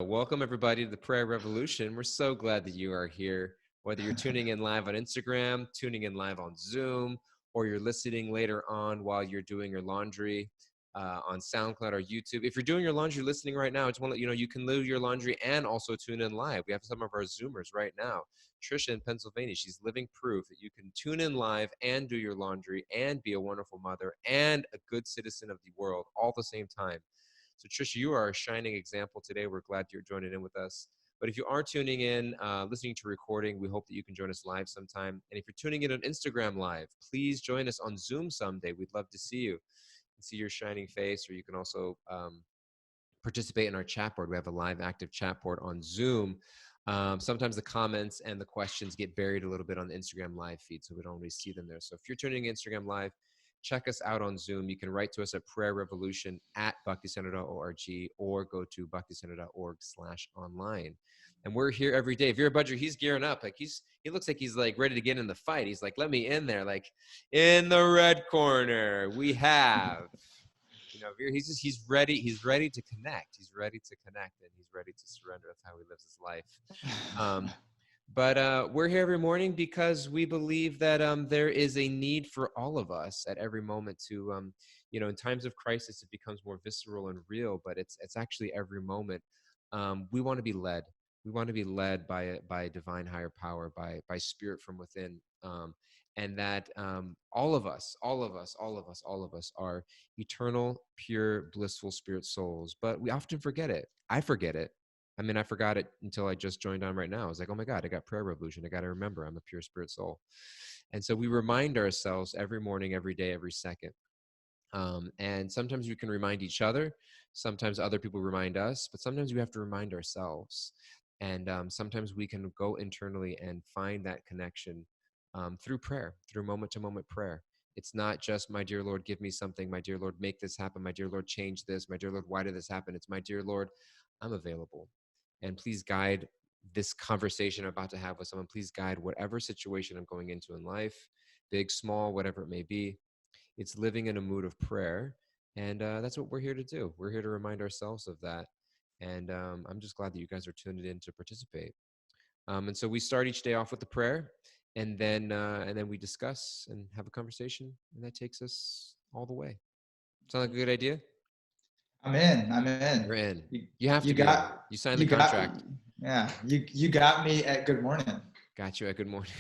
Welcome, everybody, to the Prayer Revolution. We're so glad that you are here, whether you're tuning in live on Instagram, tuning in live on Zoom, or you're listening later on while you're doing your laundry on SoundCloud or YouTube. If you're doing your laundry listening right now, I just want to let you know you can do your laundry and also tune in live. We have some of our Zoomers right now. Trisha in Pennsylvania, she's living proof that you can tune in live and do your laundry and be a wonderful mother and a good citizen of the world all at the same time. So Trisha, you are a shining example today. We're glad you're joining in with us. But if you are tuning in, listening to recording, we hope that you can join us live sometime. And if you're tuning in on Instagram live, please join us on Zoom someday. We'd love to see you and see your shining face, or you can also participate in our chat board. We have a live active chat board on Zoom. Sometimes the comments and the questions get buried a little bit on the Instagram live feed, so we don't always see them there. So if you're tuning in Instagram live, check us out on Zoom. You can write to us at prayerrevolution@bhakticenter.org or go to bhakticenter.org/online. And we're here every day. Vira Doyal, he's gearing up. Like he looks like he's like ready to get in the fight. He's like, let me in there. Like in the red corner, we have, he's ready. He's ready to connect. He's ready to connect, and he's ready to surrender. That's how he lives his life. But we're here every morning because we believe that there is a need for all of us at every moment to, in times of crisis, it becomes more visceral and real, but it's actually every moment. We want to be led. We want to be led by a divine higher power, by spirit from within. And that all of us are eternal, pure, blissful spirit souls. But we often forget it. I forget it. I mean, I forgot it until I just joined on right now. I was like, oh my God, I got Prayer Revolution. I got to remember I'm a pure spirit soul. And so we remind ourselves every morning, every day, every second. And sometimes we can remind each other. Sometimes other people remind us, but sometimes we have to remind ourselves. And sometimes we can go internally and find that connection through prayer, through moment-to-moment prayer. It's not just, my dear Lord, give me something. My dear Lord, make this happen. My dear Lord, change this. My dear Lord, why did this happen? It's, my dear Lord, I'm available. And please guide this conversation I'm about to have with someone. Please guide whatever situation I'm going into in life, big, small, whatever it may be. It's living in a mood of prayer. And that's what we're here to do. We're here to remind ourselves of that. And I'm just glad that you guys are tuned in to participate. And so we start each day off with the prayer, and then we discuss and have a conversation, and that takes us all the way. Sound like a good idea? I'm in. You're in. You have to be in. You signed the contract. You got me at good morning. Got you at good morning.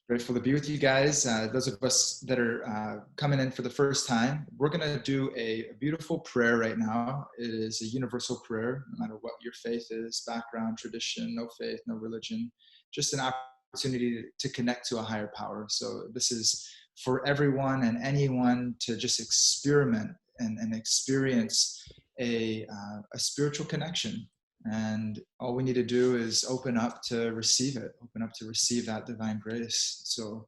Grateful to be with you guys. Those of us that are coming in for the first time, we're going to do a beautiful prayer right now. It is a universal prayer, no matter what your faith is, background, tradition, no faith, no religion, just an opportunity to connect to a higher power. So this is for everyone and anyone to just experiment and experience a spiritual connection. And all we need to do is open up to receive it, open up to receive that divine grace. So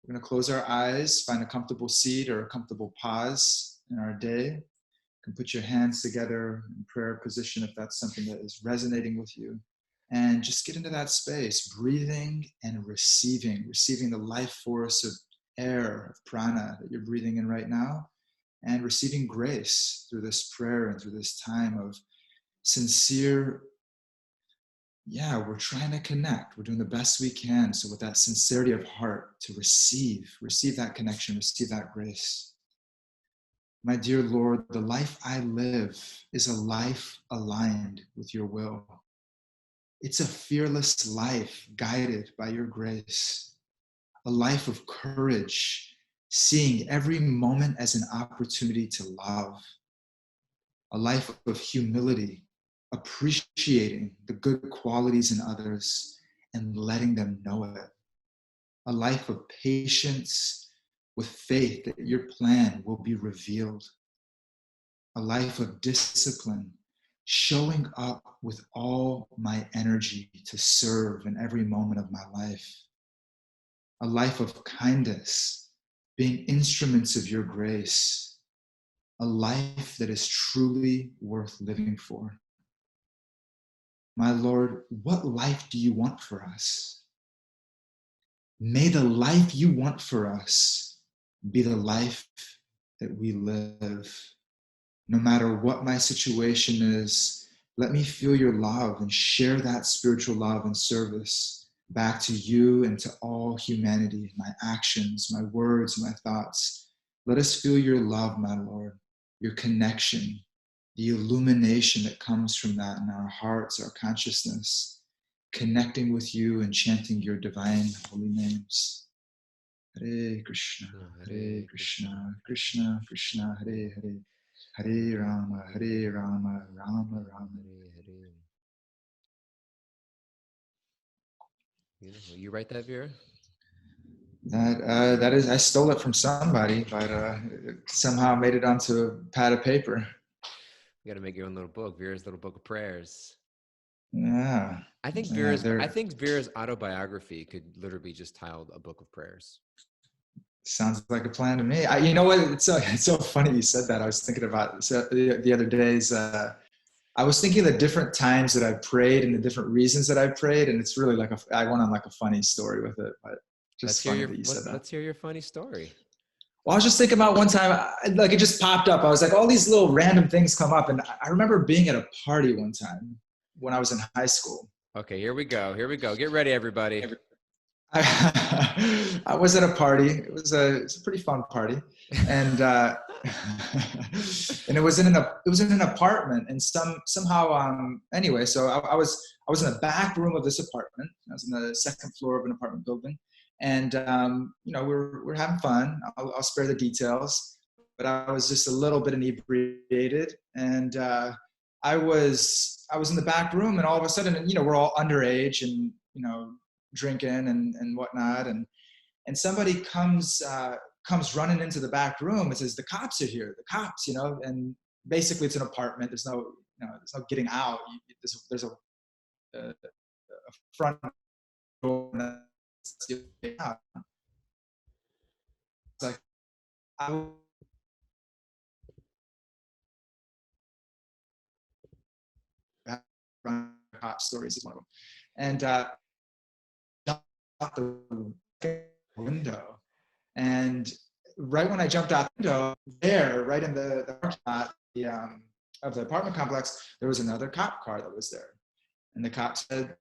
we're going to close our eyes, find a comfortable seat or a comfortable pause in our day. You can put your hands together in prayer position if that's something that is resonating with you. And just get into that space, breathing and receiving the life force of air, of prana that you're breathing in right now, and receiving grace through this prayer and through this time of sincere, we're trying to connect. We're doing the best we can. So with that sincerity of heart to receive that connection, receive that grace. My dear Lord, the life I live is a life aligned with your will. It's a fearless life guided by your grace, a life of courage, seeing every moment as an opportunity to love, a life of humility, appreciating the good qualities in others and letting them know it. A life of patience with faith that your plan will be revealed. A life of discipline, showing up with all my energy to serve in every moment of my life. A life of kindness, being instruments of your grace. A life that is truly worth living for. My Lord, what life do you want for us? May the life you want for us be the life that we live. no matter what my situation is, let me feel your love and share that spiritual love and service back to you and to all humanity, my actions, my words, my thoughts. Let us feel your love, my Lord, your connection, the illumination that comes from that in our hearts, our consciousness, connecting with you and chanting your divine holy names. Hare Krishna, Hare Krishna, Krishna Krishna, Hare Hare, Hare Rama, Rama Rama. Hare. Beautiful. You write that, Vera? That is, I stole it from somebody, but it somehow made it onto a pad of paper. You got to make your own little book, Vera's little book of prayers. Yeah. I think Yeah, Vera's autobiography could literally be just titled A Book of Prayers. Sounds like a plan to me. You know what? It's so funny you said that. I was thinking about the other days. I was thinking of the different times that I prayed and the different reasons that I prayed, and it's really like I went on like a funny story with it, but just funny that you said that. Let's hear your funny story. Well, I was just thinking about one time, like it just popped up. I was like, all these little random things come up, and I remember being at a party one time when I was in high school. Okay, here we go. Get ready, everybody. I was at a party. It was a pretty fun party, and and it was in an apartment. And somehow anyway, so I was in the back room of this apartment. I was in the second floor of an apartment building, and we're having fun. I'll spare the details, but I was just a little bit inebriated, and I was in the back room, and all of a sudden, we're all underage, and drinking and whatnot, and somebody comes running into the back room and says, the cops are here, the cops, and basically it's an apartment, there's no getting out. There's a front door, and that's the way out. It's like I run cop stories is one of them, and out the window. And right when I jumped out the window, there, right in the parking lot of the apartment complex, there was another cop car that was there. And the cop said,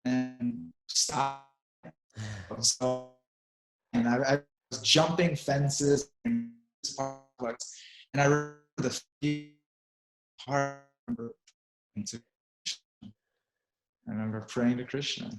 and stop. So, and I was jumping fences in this complex. And I remember the part. I remember praying to Krishna,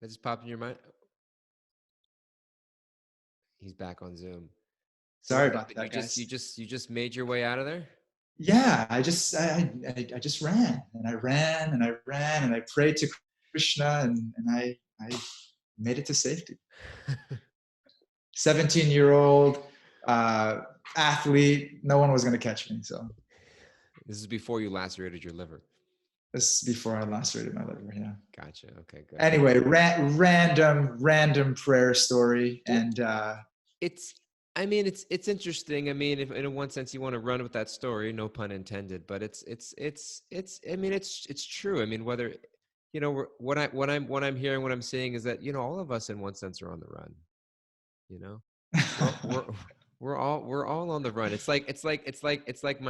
That just popped in your mind. He's back on Zoom. Sorry about that, guys. You just made your way out of there? Yeah, I just ran, and I ran, and I ran, and I prayed to Krishna, and I made it to safety. 17-year-old athlete, no one was going to catch me. So this is before you lacerated your liver. This is before I lacerated my liver. Yeah. Gotcha. Okay, good. Anyway, random prayer story, and it's interesting. I mean, if in one sense you want to run with that story, no pun intended, but it's I mean, it's true. I mean, whether what I'm hearing, what I'm seeing is that all of us in one sense are on the run. We're all on the run. It's like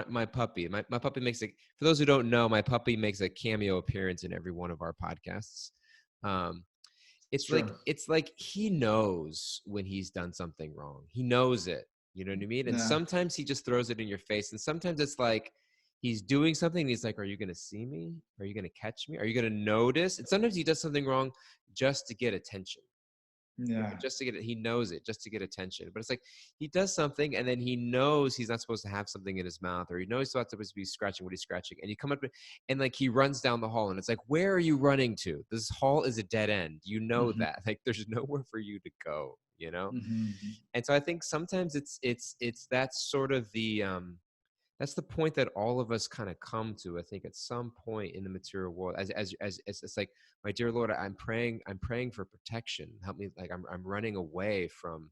my puppy. My puppy makes for those who don't know, my puppy makes a cameo appearance in every one of our podcasts. It's like he knows when he's done something wrong. He knows it. You know what I mean? And sometimes he just throws it in your face. And sometimes it's like he's doing something and he's like, are you going to see me? Are you going to catch me? Are you going to notice? And sometimes he does something wrong just to get attention. Yeah. Just to get it, he knows it, just to get attention. But it's like he does something and then he knows he's not supposed to have something in his mouth, or he knows he's not supposed to be scratching what he's scratching. And you come up and like he runs down the hall, and it's like, where are you running to? This hall is a dead end. That. Like there's nowhere for you to go, And so I think sometimes it's that's sort of the that's the point that all of us kind of come to, I think, at some point in the material world. As it's like, my dear Lord, I'm praying for protection. Help me, like I'm running away from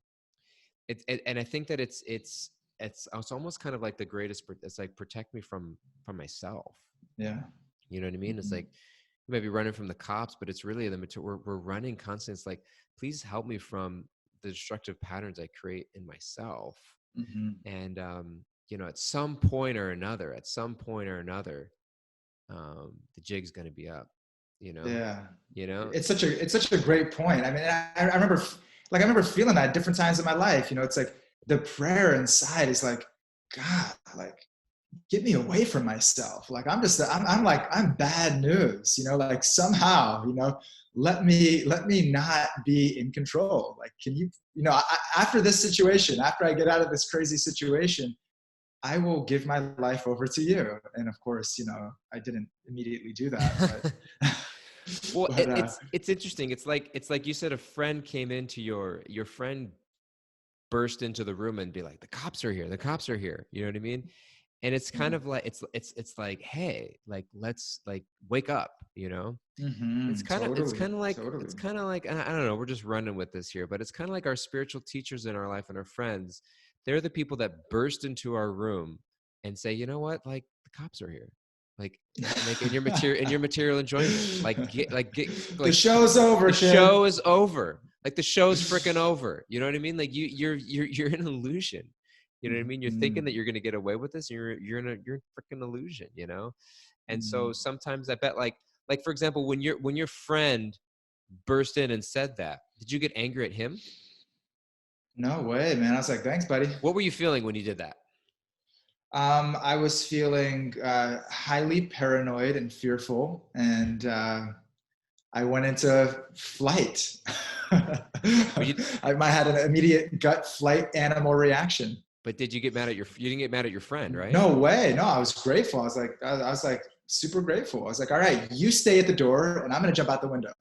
it. And I think that it's almost kind of like the greatest. It's like, protect me from myself. Yeah. You know what I mean? It's like, you might be running from the cops, but it's really the material. We're running constantly. It's like, please help me from the destructive patterns I create in myself. Mm-hmm. And at some point or another, the jig's going to be up. You know, Yeah. you know. It's such a great point. I mean, I remember, like, I remember feeling that at different times in my life. It's like the prayer inside is like, God, like, get me away from myself. Like, I'm bad news. Like, somehow, let me not be in control. Like, can you, after this situation, after I get out of this crazy situation, I will give my life over to you. And of course, I didn't immediately do that, but Well, but it's interesting. It's like you said, a friend came into your friend burst into the room and be like, the cops are here, the cops are here. You know what I mean? And it's kind of like, it's like, hey, like, let's, like, wake up. It's kind of it's totally, kind of like totally. it's kind of like I don't know, we're just running with this here, but it's kind of like our spiritual teachers in our life and our friends. They're the people that burst into our room and say, you know what, like, the cops are here, like in your material enjoyment, The like show's over, the kid. show is over. Like, the show's freaking over. You know what I mean? Like, you're in an illusion. You know what I mean? You're thinking that you're gonna get away with this, and you're in freaking illusion. And so sometimes I bet, like, for example, when your friend burst in and said that, did you get angry at him? No way, man. I was like, thanks, buddy. What were you feeling when you did that? I was feeling highly paranoid and fearful, and I went into flight. But you I had an immediate gut flight animal reaction. but did you didn't get mad at your friend, right? No way. No, I was grateful. I was like super grateful. I was like, all right, you stay at the door, and I'm gonna jump out the window.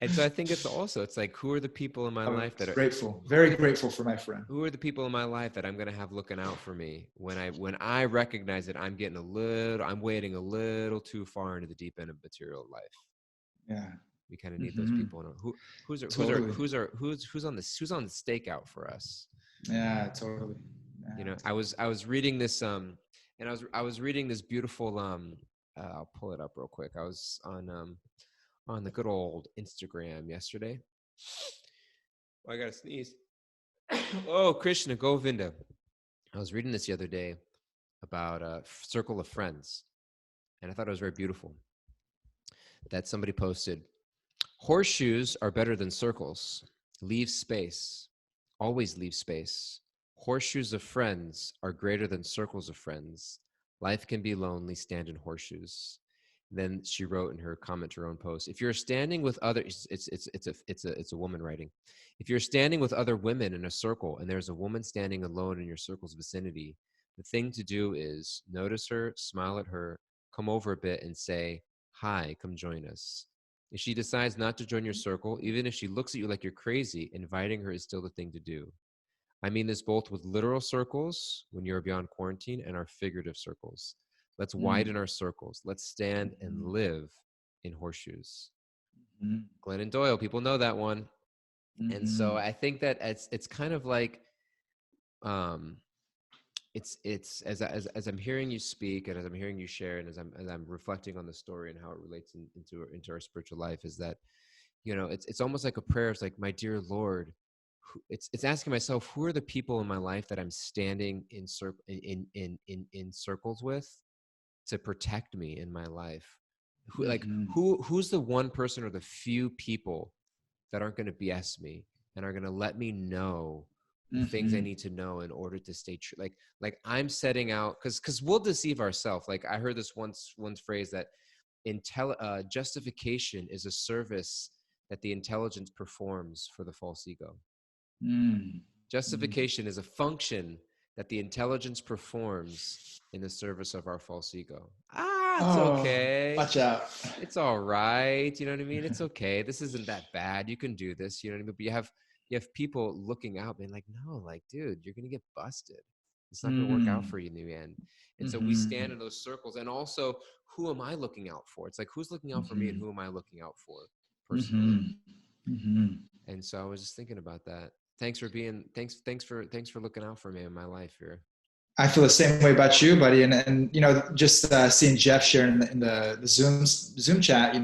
And so I think it's like, who are the people in my I was life that are grateful, who are very the grateful for my friend. who are the people in my life that I'm going to have looking out for me when I recognize that I'm wading a little too far into the deep end of material life. Yeah. We kind of need those people in Totally. who's on the stakeout for us. Yeah, totally. Yeah, I was reading this and I was reading this beautiful I'll pull it up real quick. I was on the good old Instagram yesterday. Oh, I gotta sneeze. Oh, Krishna Govinda. I was reading this the other day about a circle of friends, and I thought it was very beautiful that somebody posted, horseshoes are better than circles. Leave space. Always leave space. Horseshoes of friends are greater than circles of friends. Life can be lonely, stand in horseshoes. Then she wrote in her comment to her own post, if you're standing with others, it's a woman writing. If you're standing with other women in a circle and there's a woman standing alone in your circle's vicinity, the thing to do is notice her, smile at her, come over a bit and say, hi, come join us. If she decides not to join your circle, even if she looks at you like you're crazy, inviting her is still the thing to do. I mean this both with literal circles when you're beyond quarantine and our figurative circles. Let's widen our circles. Let's stand and live in horseshoes. Glennon Doyle, people know that one. And so I think that it's kind of like um it's as I'm hearing you speak and as I'm hearing you share and as I'm reflecting on the story and how it relates into our spiritual life, is that it's almost like a prayer. It's like, my dear Lord, it's asking myself, who are the people in my life that I'm standing in circles with to protect me in my life? Who's the one person or the few people that aren't going to BS me and are going to let me know the things I need to know in order to stay true. Like I'm setting out, because we'll deceive ourselves. Like I heard this one phrase that justification is a service that the intelligence performs for the false ego. Justification is a function that the intelligence performs in the service of our false ego. It's Oh, okay. watch out. It's all right. You know what I mean? It's okay. This isn't that bad. You can do this. You know what I mean? But you have people looking out, being like, no, like, dude, you're gonna get busted. It's not going to work out Mm. for you in the end. And so we stand Mm-hmm. in those circles. And also, who am I looking out for? It's like, who's looking out for me and Mm-hmm. who am I looking out for personally? Mm-hmm. Mm-hmm. And so I was just thinking about that. Thanks for looking out for me in my life here. I feel the same way about you, buddy. And just seeing Jeff sharing in the Zoom chat,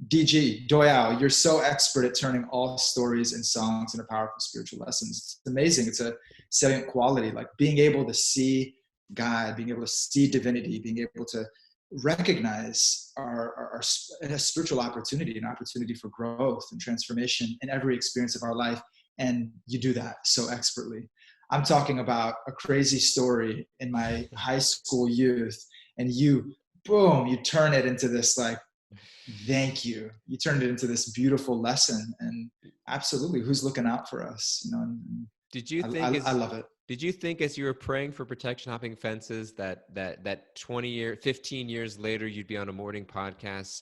DG Doyal, you're so expert at turning all stories and songs into powerful spiritual lessons. It's amazing. It's a salient quality, like being able to see God, being able to see divinity, being able to recognize our a spiritual opportunity, an opportunity for growth and transformation in every experience of our life. And you do that so expertly. I'm talking about a crazy story in my high school youth, and boom, you turn it into this like, thank you. You turned it into this beautiful lesson, and absolutely, who's looking out for us? And Did you I, think I as love it. did you think as you were praying for protection hopping fences that 15 years later you'd be on a morning podcast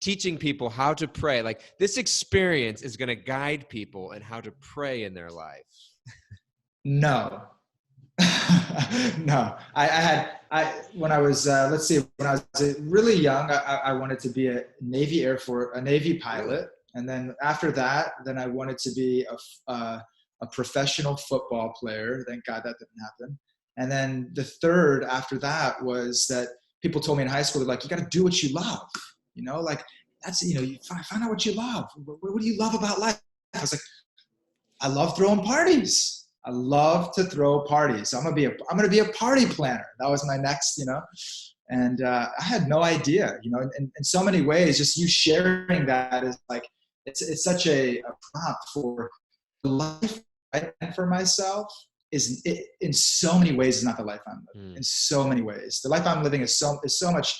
teaching people how to pray? Like this experience is going to guide people and how to pray in their life. No, no. When I was let's see, when I was really young, I wanted to be a Navy pilot, Really? and then after that, then I wanted to be a professional football player. Thank God that didn't happen. And then the third after that was that people told me in high school, they're like, you got to do what you love. Like that's you find out what you love. What do you love about life? I was like, I love throwing parties. I love to throw parties. I'm gonna be a party planner. That was my next, And I had no idea, in so many ways. Just you sharing that is like it's such a prompt for life I plan for myself. In so many ways is not the life I'm living. In so many ways, the life I'm living is so much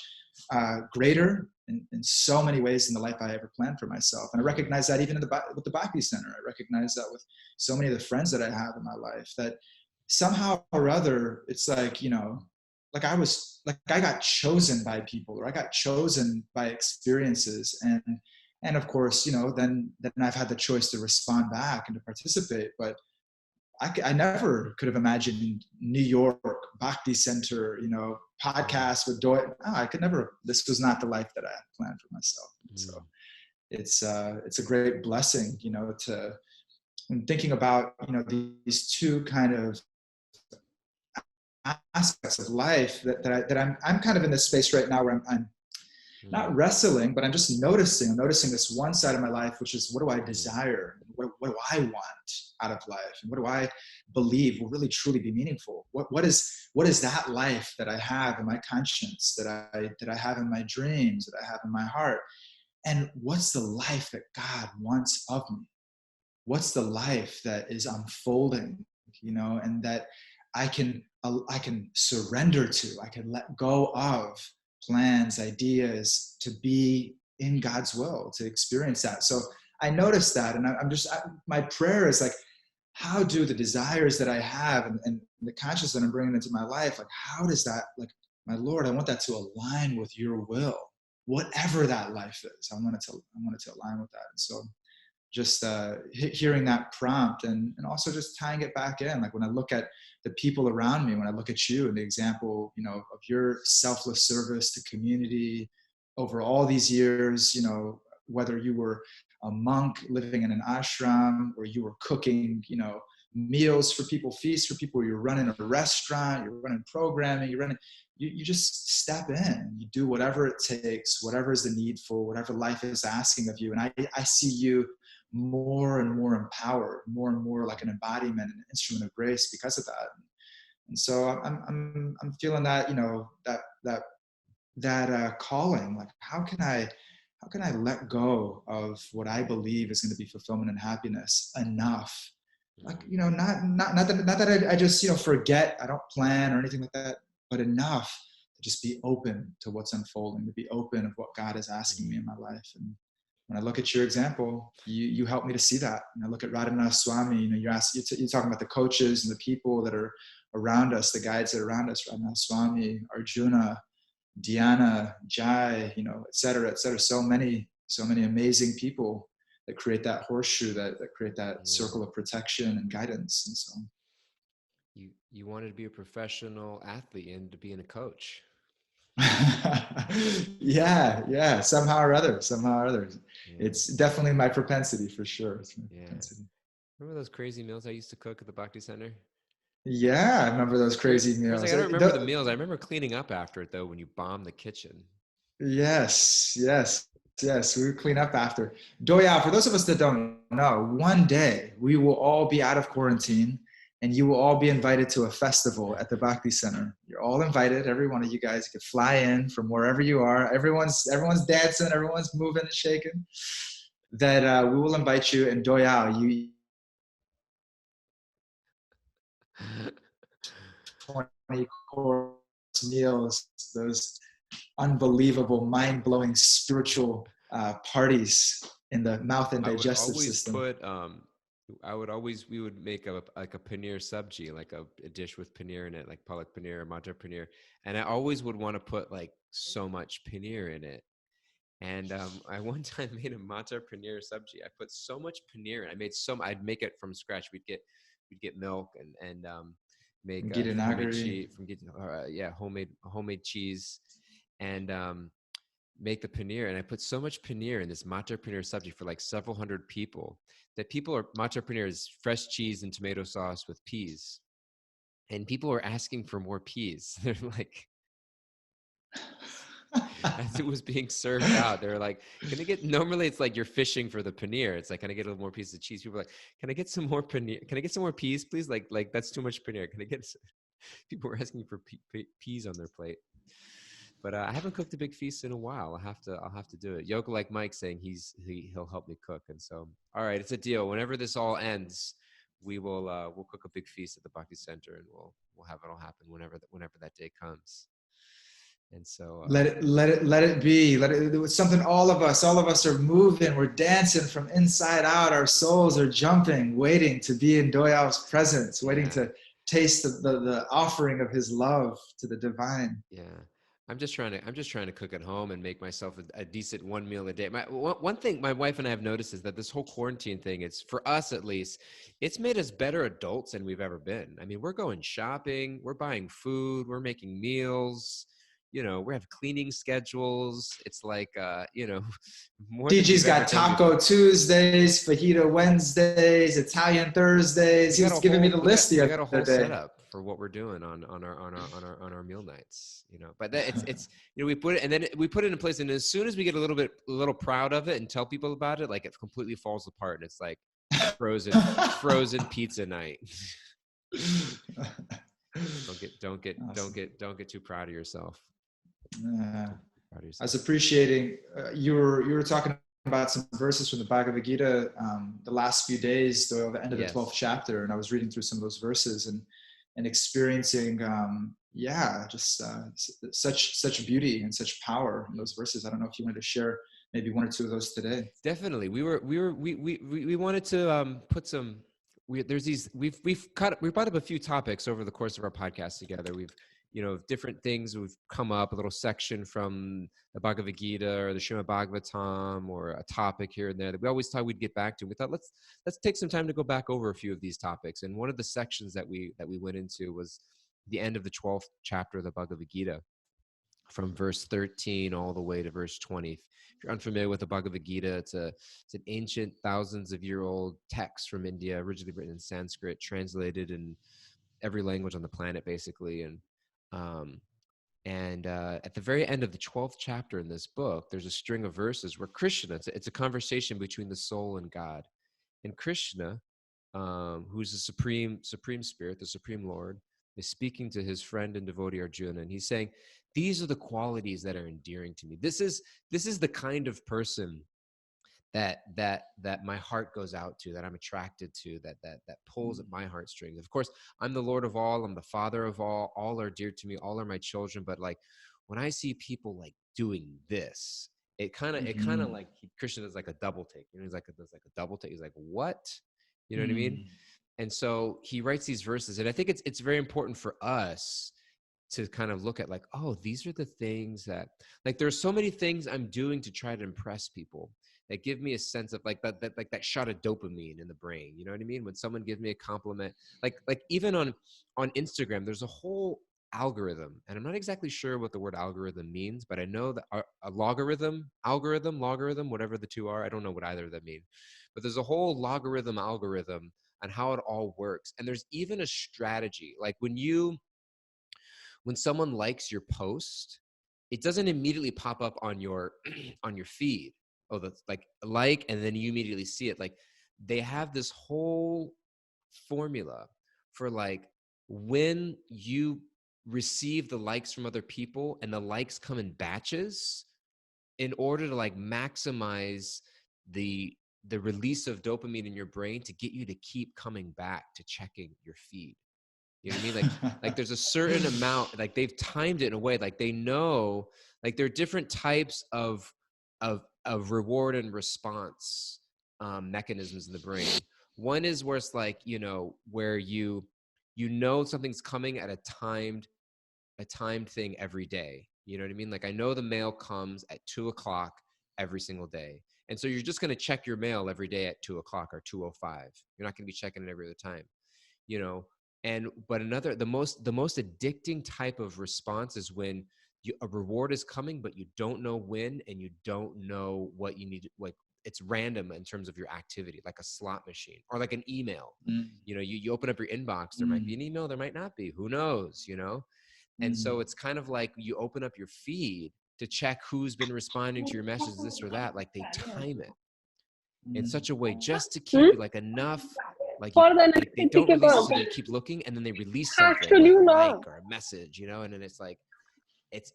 greater in so many ways than the life I ever planned for myself. And I recognize that even with the Bhakti Center. I recognize that with so many of the friends that I have in my life, that somehow or other, it's like, like I got chosen by people, or I got chosen by experiences. And of course, then I've had the choice to respond back and to participate. But I never could have imagined New York, Bhakti Center, podcast with Doyle. No, I could never. This was not the life that I had planned for myself. So it's a great blessing, to when thinking about these two kind of aspects of life that I'm kind of in this space right now where I'm not wrestling, but I'm just noticing. I'm noticing this one side of my life, which is what do I desire? What do I want out of life? And what do I believe will really truly be meaningful? What is that life that I have in my conscience, that I have in my dreams, that I have in my heart? And what's the life that God wants of me? What's the life that is unfolding, and that I can surrender to, I can let go of plans, ideas, to be in God's will, to experience that. So I noticed that, and my prayer is like, how do the desires that I have and the consciousness that I'm bringing into my life, like how does that, like, my Lord, I want that to align with your will, whatever that life is. I want it to align with that. And so just hearing that prompt and also just tying it back in, like when I look at the people around me, when I look at you and the example, of your selfless service to community over all these years, whether you were a monk living in an ashram, or you were cooking, meals for people, feasts for people, you're running a restaurant, you're running programming, you just step in, you do whatever it takes, whatever is the needful, whatever life is asking of you. And I see you more and more empowered, more and more like an embodiment and an instrument of grace because of that. And so I'm feeling that, that calling, like how can I let go of what I believe is going to be fulfillment and happiness enough, like, not that I just, forget, I don't plan or anything like that, but enough to just be open to what's unfolding, to be open of what God is asking me in my life. And when I look at your example, you help me to see that. And I look at Radhanath Swami, you're talking about the coaches and the people that are around us, the guides that are around us, Radhanath Swami, Arjuna, Dhyana, Jai, et cetera, et cetera. So many amazing people that create that horseshoe, that create that circle of protection and guidance. And so, You wanted to be a professional athlete and to being a coach. Yeah, somehow or other. Yeah, It's definitely my propensity for sure. It's my yeah. propensity. Remember those crazy meals I used to cook at the Bhakti Center? Yeah, I remember those crazy First, like, meals. I don't remember the meals. I remember cleaning up after it though when you bombed the kitchen. Yes. We would clean up after. Doya, for those of us that don't know, one day we will all be out of quarantine and you will all be invited to a festival at the Bhakti Center. You're all invited, every one of you guys. You can fly in from wherever you are. Everyone's dancing, everyone's moving and shaking. That we will invite you, and Doya, you 20 course meals, those unbelievable, mind-blowing spiritual parties in the mouth and I would digestive always system. put we would make a like a paneer sabji, like a dish with paneer in it, like palak paneer or matar paneer, and I always would want to put like so much paneer in it. And I one time made a matar paneer sabji. I put so much paneer in. I'd make it from scratch. We'd get milk and make Gita homemade Nagari. cheese homemade cheese, and make the paneer. And I put so much paneer in this matar paneer sabji for like several hundred people that matar paneer is fresh cheese and tomato sauce with peas. And people were asking for more peas. They're like, as it was being served out, they were like, "Can I get?" Normally, it's like you're fishing for the paneer. It's like, "Can I get a little more piece of cheese?" People were like, "Can I get some more paneer? Can I get some more peas, please? Like that's too much paneer. Can I get?" People were asking for peas on their plate. But I haven't cooked a big feast in a while. I'll have to do it. Yoga, like Mike, saying he'll help me cook, and so all right, it's a deal. Whenever this all ends, we'll cook a big feast at the Bhakti Center, and we'll have it all happen whenever that day comes. And so Let it be. It's something all of us are moving. We're dancing from inside out. Our souls are jumping, waiting to be in Doyal's presence, waiting yeah. to taste the offering of his love to the divine. Yeah. I'm just trying to cook at home and make myself a decent one meal a day. One thing my wife and I have noticed is that this whole quarantine thing, it's for us at least, it's made us better adults than we've ever been. I mean, we're going shopping, we're buying food, we're making meals, we have cleaning schedules. It's like more than DG's we've ever got done Taco before. Tuesdays, Fajita Wednesdays, Italian Thursdays. He was giving me the list the We got a other whole day. setup for what we're doing on our meal nights, but that it's we put it, and then we put it in place, and as soon as we get a little proud of it and tell people about it, like it completely falls apart, and it's like frozen pizza night. Awesome. Don't get too proud of yourself. Uh, Don't get proud of I was yourself. appreciating you were talking about some verses from the Bhagavad Gita the last few days, the end of the 12th Yes. chapter, and I was reading through some of those verses and experiencing just such beauty and such power in those verses. I don't know if you wanted to share maybe one or two of those today. Definitely. We wanted to put some there's these we've brought up a few topics over the course of our podcast together. We've different things we've come up, a little section from the Bhagavad Gita or the Srimad Bhagavatam or a topic here and there that we always thought we'd get back to. We thought let's take some time to go back over a few of these topics. And one of the sections that we went into was the end of the 12th chapter of the Bhagavad Gita, from verse 13 all the way to verse 20. If you're unfamiliar with the Bhagavad Gita, it's an ancient, thousands of year old text from India, originally written in Sanskrit, translated in every language on the planet, basically. Um, and at the very end of the 12th chapter in this book, there's a string of verses where Krishna, it's a conversation between the soul and God. And Krishna, who's the supreme spirit, the supreme Lord, is speaking to his friend and devotee Arjuna, and he's saying, "These are the qualities that are endearing to me. This is the kind of person that my heart goes out to, that I'm attracted to, that pulls at my heartstrings. Of course, I'm the Lord of all, I'm the Father of all are dear to me, all are my children. But like when I see people like doing this, it kind of Mm-hmm. like Christian is like a double take. He's like there's like a double take. He's like, what? You know what I mean? Mm. And so he writes these verses, and I think it's very important for us to kind of look at like, oh, these are the things that, like, there's so many things I'm doing to try to impress people that give me a sense of like that shot of dopamine in the brain. You know what I mean? When someone gives me a compliment, like even on Instagram, there's a whole algorithm, and I'm not exactly sure what the word algorithm means, but I know that a logarithm, whatever the two are, I don't know what either of them mean, but there's a whole logarithm algorithm on how it all works. And there's even a strategy, like when someone likes your post, it doesn't immediately pop up on your on your feed. Oh, that's like, and then you immediately see it. Like, they have this whole formula for like when you receive the likes from other people, and the likes come in batches, in order to like maximize the release of dopamine in your brain to get you to keep coming back to checking your feed. You know what I mean? Like there's a certain amount, like they've timed it in a way, like they know, like there are different types of reward and response mechanisms in the brain. One is where it's like, where you know something's coming at a timed thing every day. You know what I mean? Like, I know the mail comes at 2:00 every single day. And so you're just going to check your mail every day at 2:00 or 2:05. You're not going to be checking it every other time, you know? But the most addicting type of response is when a reward is coming, but you don't know when, and you don't know what you need. Like, it's random in terms of your activity, like a slot machine or like an email. Mm. You open up your inbox, there might be an email, there might not be, who knows, And so it's kind of like you open up your feed to check who's been responding to your messages, this or that. Like, they time it in such a way just to keep Hmm? you like enough, like For the like they next don't ticket release it, of so then you keep looking, and then they release something actually like a like no. or a message, and then it's like it's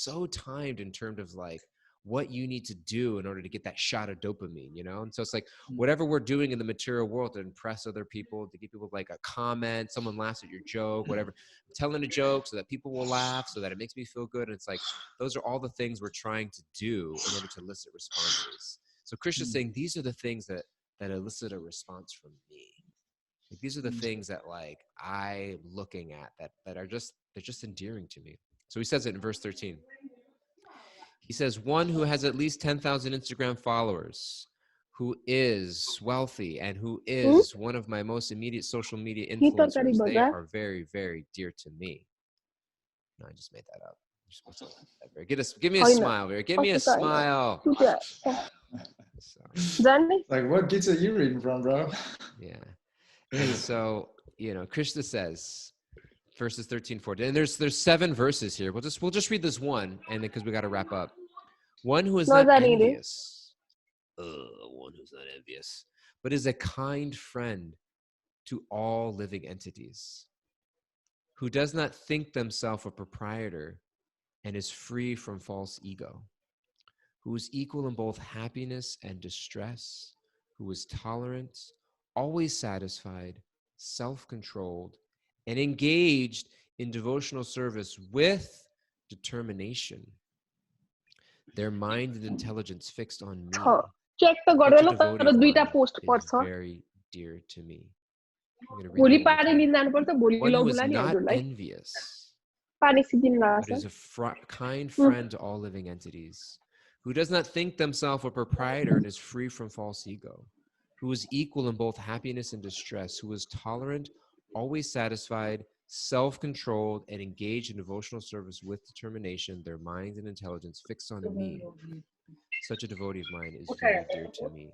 so timed in terms of like what you need to do in order to get that shot of dopamine, and so it's like whatever we're doing in the material world to impress other people, to get people like a comment, someone laughs at your joke, whatever, telling a joke so that people will laugh, so that it makes me feel good. And it's like those are all the things we're trying to do in order to elicit responses. So Krishna's saying these are the things that elicit a response from me. Like, these are the things that like I'm looking at that are they're just endearing to me. So he says it in verse 13. He says, one who has at least 10,000 Instagram followers, who is wealthy, and who Hmm? is one of my most immediate social media He tarkari influencers, they bazaar. are very, very dear to me. No, I just made that up. You're supposed to laugh at that, Vera. Give me a होइन, smile, Vera. Give me a कस्तो त होइन. smile. सुत्यो। So, जाने? Like, what gets are you reading from, bro? yeah. And so, Krishna says, verses 13, 14, and there's 7 verses here. We'll just read this one, and then because we got to wrap up. One who is not नजाने रे। envious, one who's not envious, but is a kind friend to all living entities, who does not think themselves a proprietor and is free from false ego, who is equal in both happiness and distress, who is tolerant, always satisfied, self-controlled, and engaged in devotional service with determination, their mind and intelligence fixed on me. Check त Such गर्यो a ल devotee तर of दुईटा mine post is पर्छ। very dear to me. I'm going to read भोलि that one more पानी time. लिन जानुपर्छ, भोलि One who is लौदुला नि not हजुरलाई। envious, पानी सिद्धिनु but लाग्छ। is a kind friend to all living entities, who does not think themselves a proprietor and is free from false ego, who is equal in both happiness and distress, who is tolerant, always satisfied, self-controlled, and engaged in devotional service with determination, their mind and intelligence fixed on me. Such a devotee of mine is very dear to me.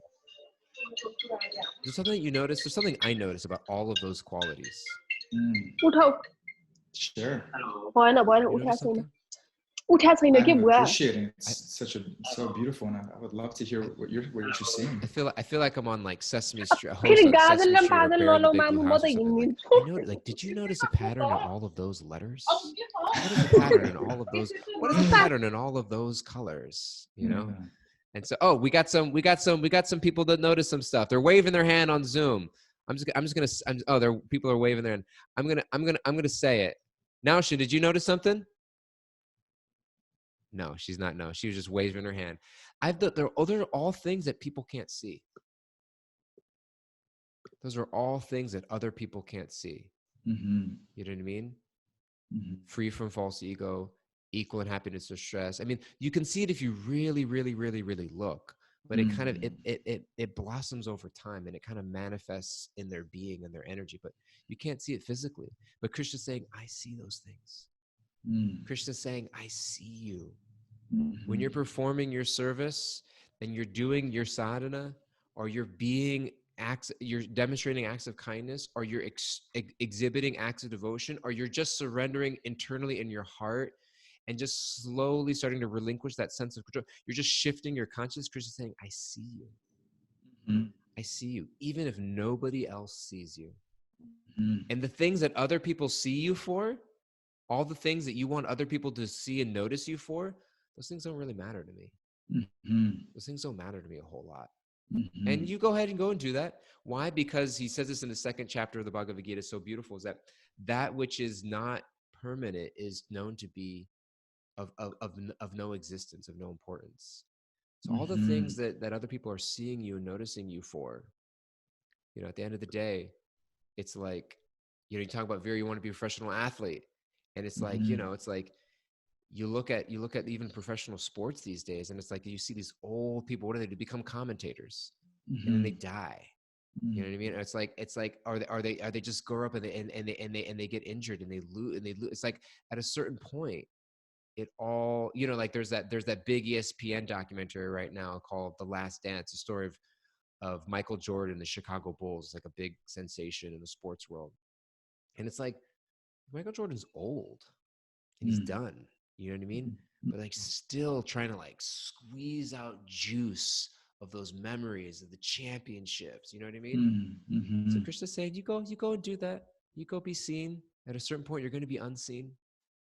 There's something that you notice? There's something I notice about all of those qualities. उठाऊ। Sure. होइन भएन, You उठाएको notice छैन। something? उठाएको छैन के I'm बुवा। appreciating it. It's so beautiful, and I would love to hear what you're seeing. I feel like I'm on like Sesame Street, a फेरि host on गाजल Sesame raw Street or पाजल Bear in the नलौ Big मामु, Blue म House त or something. Like, हिँडिदिन्छु। did you notice a pattern in all of those letters? What is the pattern in all of those? What is the pattern in all of those colors? And so, we got some people that notice some stuff. They're waving their hand on Zoom. People are waving their hand. I'm gonna say it. Naushin, did you notice something? No, she's not. No, she was just waving her hand. They're all things that people can't see. Those are all things that other people can't see. Mm-hmm. You know what I mean? free from false ego, equal in happiness or stress. I mean, you can see it if you really, really, really, really look, but it kind of, it blossoms over time, and it kind of manifests in their being and their energy, but you can't see it physically. But Krishna's saying, I see those things. Krishna's saying, I see you. When you're performing your service and you're doing your sadhana, or you're demonstrating acts of kindness, or you're exhibiting acts of devotion, or you're just surrendering internally in your heart and just slowly starting to relinquish that sense of control, you're just shifting your consciousness. Krishna's saying, I see you. I see you, even if nobody else sees you. And the things that other people see you for, all the things that you want other people to see and notice you for, those things don't really matter to me. Those things don't matter to me a whole lot. And you go ahead and go and do that. Why? Because he says this in the second chapter of the Bhagavad Gita, so beautiful, is that which is not permanent is known to be of no existence, of no importance. So all the things that other people are seeing you and noticing you for, at the end of the day, it's like, you talk about, Vira, you want to be a professional athlete. And it's like, it's like, you look at even professional sports these days, and it's like, you see these old people, what do they do? Become commentators, and then they die. You know what I mean? It's like, are they just grow up and they get injured and they lose. It's like, at a certain point, it all, like there's that big ESPN documentary right now called The Last Dance, a story of Michael Jordan, the Chicago Bulls. It's like a big sensation in the sports world. And it's like, Michael Jordan's old and he's done. You know what I mean? But like, still trying to like squeeze out juice of those memories of the championships. You know what I mean? So Krishna's saying, you go and do that. You go be seen. At a certain point, you're going to be unseen.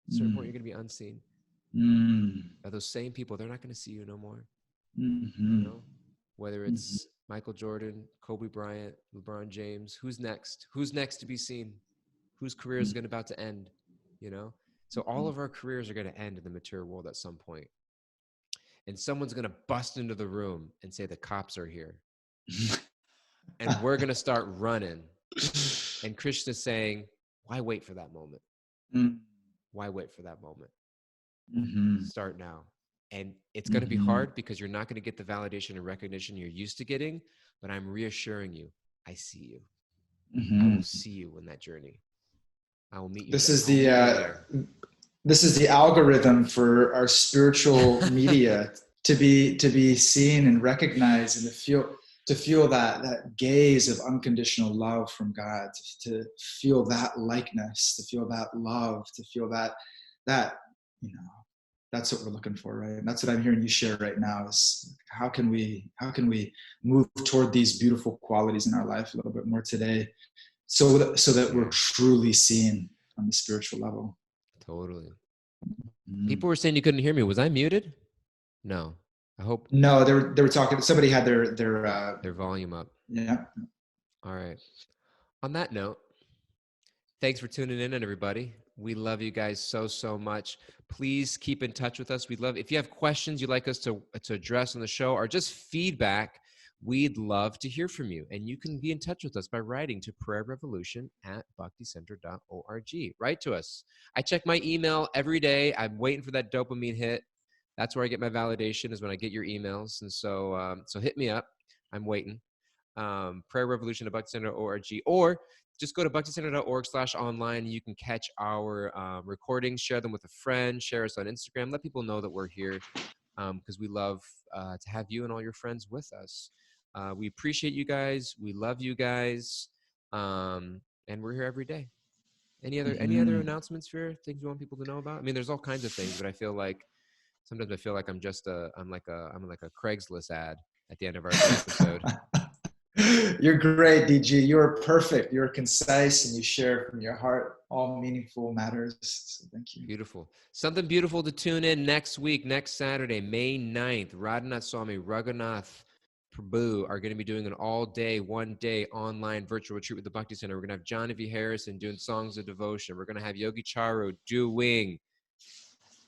At a certain point, you're going to be unseen. By those same people, they're not going to see you no more. Whether it's Michael Jordan, Kobe Bryant, LeBron James, who's next? Who's next to be seen? Whose career is about to end? So all of our careers are going to end in the material world at some point. And someone's going to bust into the room and say, the cops are here. And we're going to start running. And Krishna's saying, why wait for that moment? Why wait for that moment? Start now. And it's going to be hard because you're not going to get the validation and recognition you're used to getting, but I'm reassuring you, I see you. I will see you in that journey. I will meet you. This is the algorithm for our spiritual media to be seen and recognized, and to feel that gaze of unconditional love from God, to feel that likeness, to feel that love, to feel that that's what we're looking for, right? And that's what I'm hearing you share right now, is how can we move toward these beautiful qualities in our life a little bit more today, so that we're truly seen on the spiritual level. Totally. People were saying you couldn't hear me. Was I muted? No. I hope. No, they were talking. Somebody had their volume up. Yeah. All right. On that note, thanks for tuning in, everybody. We love you guys so much. Please keep in touch with us. We'd love, if you have questions you'd like us to address on the show, or just feedback, we'd love to hear from you. And you can be in touch with us by writing to prayerrevolution@bhakticenter.org. Write to us. I check my email every day. I'm waiting for that dopamine hit. That's where I get my validation, is when I get your emails. And so hit me up. I'm waiting. prayerrevolution@bhakticenter.org, or just go to bhakticenter.org/online. You can catch our recordings, share them with a friend, share us on Instagram. Let people know that we're here, because we love to have you and all your friends with us. We appreciate you guys. We love you guys. And we're here every day. Any other announcements, Vira? Things you want people to know about? I mean, there's all kinds of things, but I feel like sometimes I'm like a Craigslist ad at the end of our episode. You're great, DG. You're perfect. You're concise, and you share from your heart all meaningful matters. So thank you. Beautiful. Something beautiful to tune in next week, next Saturday, May 9th. Radhanath Swami, Raghunath Prabhu are going to be doing an all-day, one-day online virtual retreat with the Bhakti Center. We're going to have John V. Harrison doing songs of devotion. We're going to have Yogi Charu doing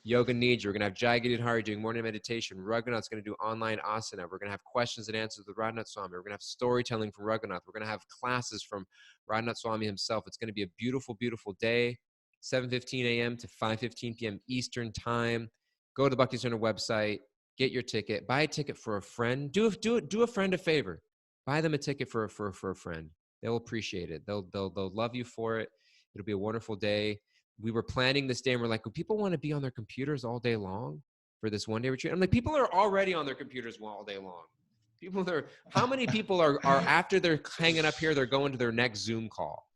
Yoga Nidra. We're going to have Jai Hari doing morning meditation. Raghunath's going to do online asana. We're going to have questions and answers with Radhanath Swami. We're going to have storytelling from Raghunath. We're going to have classes from Radhanath Swami himself. It's going to be a beautiful, beautiful day. 7:15 a.m. to 5:15 p.m. Eastern time. Go to the Bhakti Center website, get your ticket, buy a ticket for a friend. Do a friend a favor. Buy them a ticket for a friend. They'll appreciate it. They'll love you for it. It'll be a wonderful day. We were planning this day and we're like, well, people want to be on their computers all day long for this one day retreat. I'm like, people are already on their computers all day long. How many people are after they're hanging up here, they're going to their next Zoom call?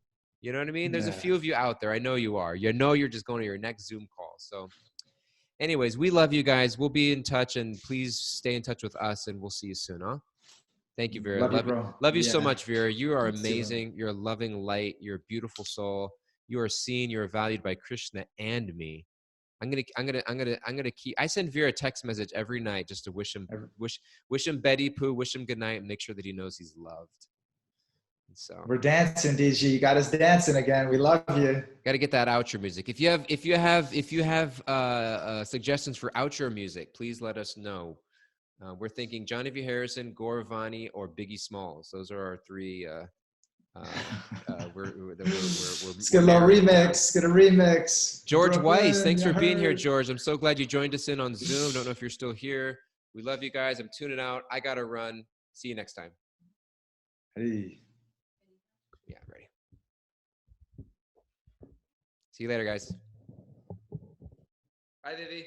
You know what I mean? There's a few of you out there. I know you are. You know you're just going to your next Zoom call. So anyways, we love you guys. We'll be in touch, and please stay in touch with us, and we'll see you soon, huh? Thank you, Vira. Love you, bro. Love you so much, Vira. You are You too, amazing. You're a loving light. You're a beautiful soul. You are seen. You're valued by Krishna and me. I'm gonna keep. I send Vira a text message every night just to wish him Betty Poo, wish him good night, and make sure that he knows he's loved. And so We're dancing, DG. You got us dancing again. We love you. Got to get that outro music. If you have suggestions for outro music, please let us know. We're thinking Johnny V. Harrison, Gore Vani, or Biggie Smalls. Those are our three. Let's get a little remix. Get a remix. George Brooklyn, Weiss, thanks for being here, heard. George. I'm so glad you joined us in on Zoom. Don't know if you're still here. We love you guys. I'm tuning out. I gotta run. See you next time. Hey. Yeah, I'm ready. See you later, guys. Bye, Vivi.